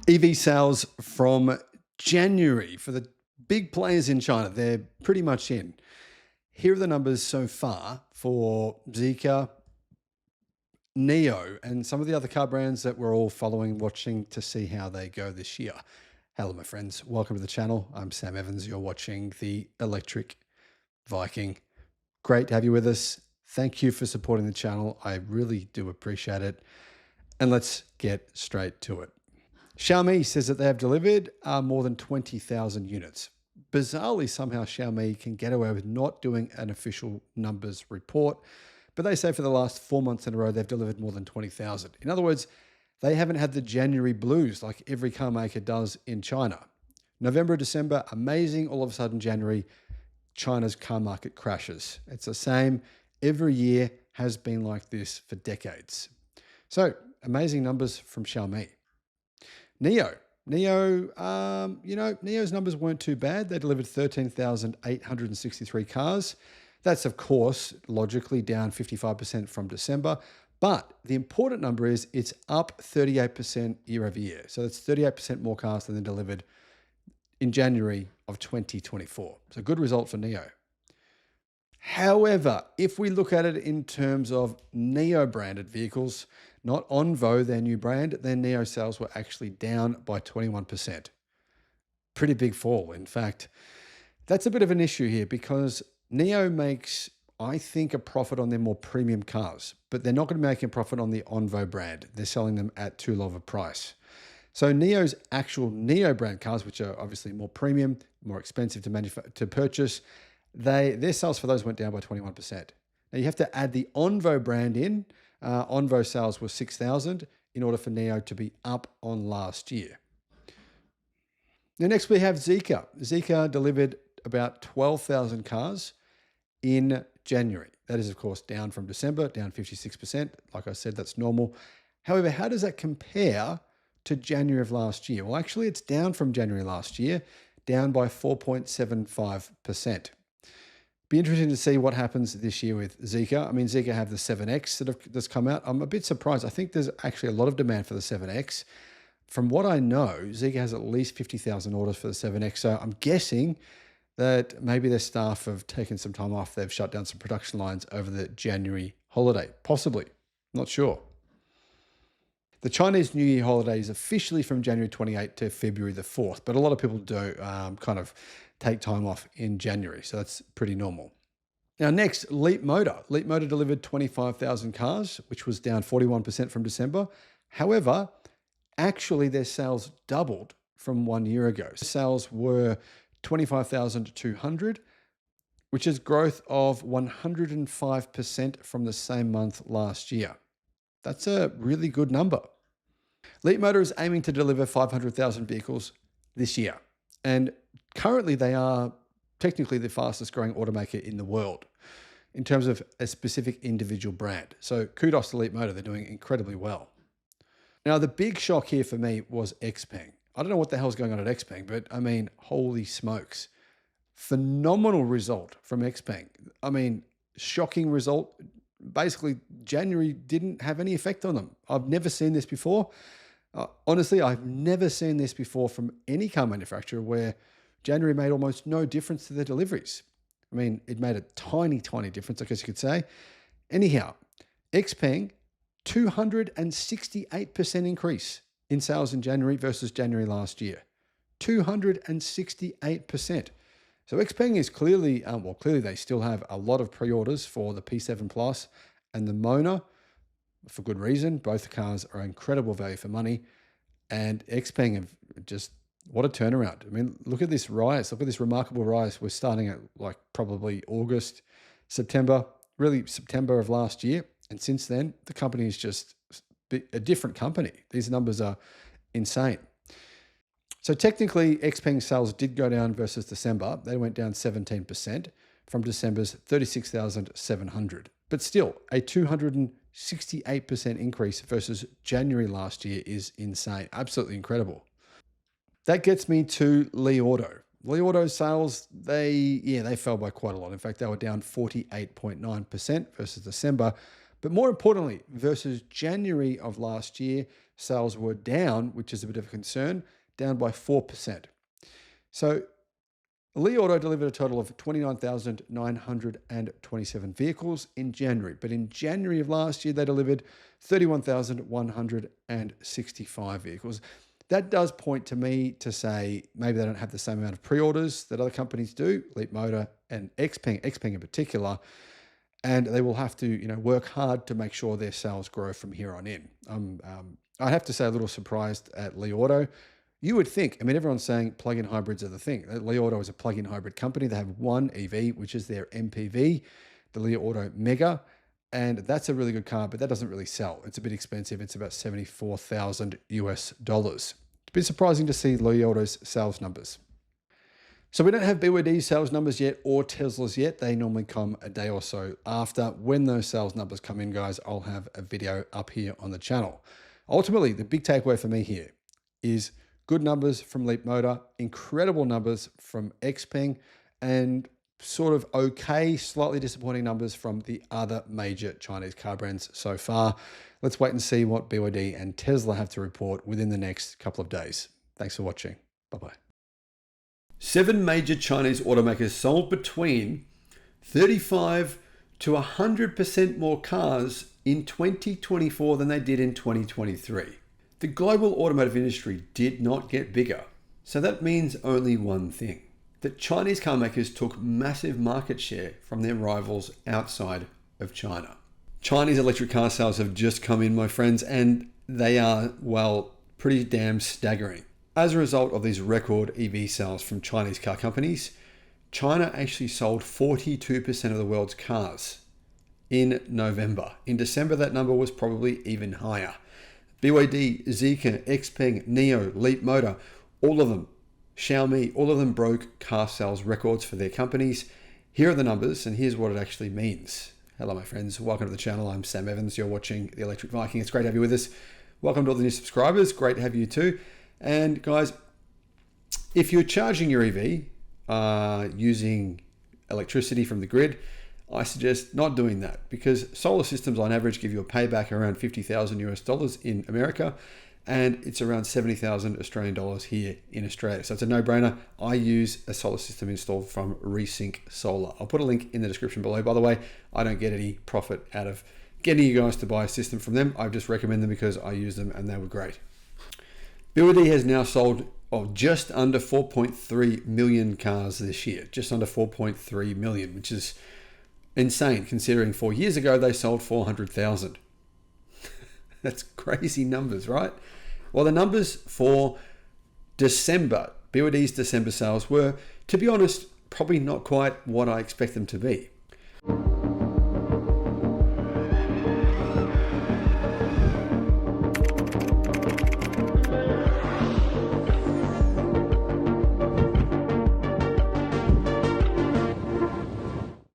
EV sales from January for the big players in China. They're pretty much in. Here are the numbers so far for Zeekr, NIO, and some of the other car brands that we're all following, watching to see how they go this year. Hello, my friends. Welcome to the channel. I'm Sam Evans. You're watching the Electric Viking. Great to have you with us. Thank you for supporting the channel. I really do appreciate it. And let's get straight to it. Xiaomi says that they have delivered more than 20,000 units. Bizarrely, somehow Xiaomi can get away with not doing an official numbers report, but they say for the last 4 months in a row, they've delivered more than 20,000. In other words, they haven't had the January blues like every car maker does in China. November, December, amazing. All of a sudden, January, China's car market crashes. It's the same every year, has been like this for decades. So amazing numbers from Xiaomi. NIO, NIO's numbers weren't too bad. They delivered 13,863 cars. That's, of course, logically down 55% from December. But the important number is it's up 38% year over year. So that's 38% more cars than they delivered in January of 2024. So good result for NIO. However, if we look at it in terms of NIO branded vehicles, not Onvo, their new brand, their NIO sales were actually down by 21%. Pretty big fall. In fact, that's a bit of an issue here because NIO makes, I think, a profit on their more premium cars, but they're not going to be making a profit on the Onvo brand. They're selling them at too low of a price. So NIO's actual NIO brand cars, which are obviously more premium, more expensive to purchase, their sales for those went down by 21%. Now you have to add the Onvo brand in. Onvo sales were 6,000 in order for NIO to be up on last year. Now next we have Zeekr. Zeekr delivered about 12,000 cars in January. That is, of course, down from December, down 56%. Like I said, that's normal. However, how does that compare to January of last year? Well, actually, it's down from January last year, down by 4.75%. Be interesting to see what happens this year with Zeekr. I mean, Zeekr have the 7X that's come out. I'm a bit surprised. I think there's actually a lot of demand for the 7X. From what I know, Zeekr has at least 50,000 orders for the 7X. So I'm guessing that maybe their staff have taken some time off. They've shut down some production lines over the January holiday. Possibly. Not sure. The Chinese New Year holiday is officially from January 28th to February the 4th, but a lot of people do kind of take time off in January, so that's pretty normal. Now next, Leapmotor. Leapmotor delivered 25,000 cars, which was down 41% from December. However, actually their sales doubled from 1 year ago. Sales were 25,200, which is growth of 105% from the same month last year. That's a really good number. Leapmotor is aiming to deliver 500,000 vehicles this year. And currently they are technically the fastest growing automaker in the world in terms of a specific individual brand. So kudos to Leapmotor, they're doing incredibly well. Now the big shock here for me was Xpeng. I don't know what the hell's going on at Xpeng, but I mean, holy smokes. Phenomenal result from Xpeng. I mean, shocking result. Basically, January didn't have any effect on them. I've never seen this before. Honestly, I've never seen this before from any car manufacturer where January made almost no difference to their deliveries. I mean, it made a tiny, tiny difference, I guess you could say. Anyhow, Xpeng, 268% increase in sales in January versus January last year. 268%. So Xpeng is clearly, clearly they still have a lot of pre-orders for the P7 Plus and the Mona for good reason. Both cars are incredible value for money. And Xpeng have just, what a turnaround. I mean, look at this rise. Look at this remarkable rise. We're starting at like probably August, September, really September of last year. And since then, the company is just a different company. These numbers are insane. So technically, Xpeng sales did go down versus December. They went down 17% from December's 36,700. But still, a 268% increase versus January last year is insane. Absolutely incredible. That gets me to Li Auto. Li Auto sales, they fell by quite a lot. In fact, they were down 48.9% versus December. But more importantly, versus January of last year, sales were down, which is a bit of a concern, down by 4%. So Li Auto delivered a total of 29,927 vehicles in January. But in January of last year, they delivered 31,165 vehicles. That does point to me to say maybe they don't have the same amount of pre-orders that other companies do, Leapmotor and Xpeng in particular, and they will have to work hard to make sure their sales grow from here on in. I have to say a little surprised at Li Auto. You would think, everyone's saying plug-in hybrids are the thing. Li Auto is a plug-in hybrid company. They have one EV, which is their MPV, the Li Auto Mega, and that's a really good car, but that doesn't really sell. It's a bit expensive. It's about $74,000 US. It's a bit surprising to see Li Auto's sales numbers. So we don't have BYD's sales numbers yet or Tesla's yet. They normally come a day or so after. When those sales numbers come in, guys, I'll have a video up here on the channel. Ultimately, the big takeaway for me here is good numbers from Leapmotor, incredible numbers from Xpeng, and sort of okay, slightly disappointing numbers from the other major Chinese car brands so far. Let's wait and see what BYD and Tesla have to report within the next couple of days. Thanks for watching. Bye-bye. 7 major Chinese automakers sold between 35 to 100% more cars in 2024 than they did in 2023. The global automotive industry did not get bigger. So that means only one thing, that Chinese car makers took massive market share from their rivals outside of China. Chinese electric car sales have just come in, my friends, and they are, well, pretty damn staggering. As a result of these record EV sales from Chinese car companies, China actually sold 42% of the world's cars in November. In December, that number was probably even higher. BYD, Zeekr, Xpeng, NIO, Leapmotor, all of them, Xiaomi, all of them broke car sales records for their companies. Here are the numbers, and here's what it actually means. Hello, my friends. Welcome to the channel. I'm Sam Evans. You're watching the Electric Viking. It's great to have you with us. Welcome to all the new subscribers. Great to have you too. And guys, if you're charging your EV using electricity from the grid, I suggest not doing that, because solar systems on average give you a payback around $50,000 US in America, and it's around 70,000 Australian dollars here in Australia. So it's a no-brainer. I use a solar system installed from Resync Solar. I'll put a link in the description below. By the way, I don't get any profit out of getting you guys to buy a system from them. I just recommend them because I use them and they were great. BYD has now sold just under 4.3 million cars this year, just under 4.3 million, which is insane considering 4 years ago they sold 400,000. That's crazy numbers, right? Well, the numbers for December, BYD's December sales were, to be honest, probably not quite what I expect them to be.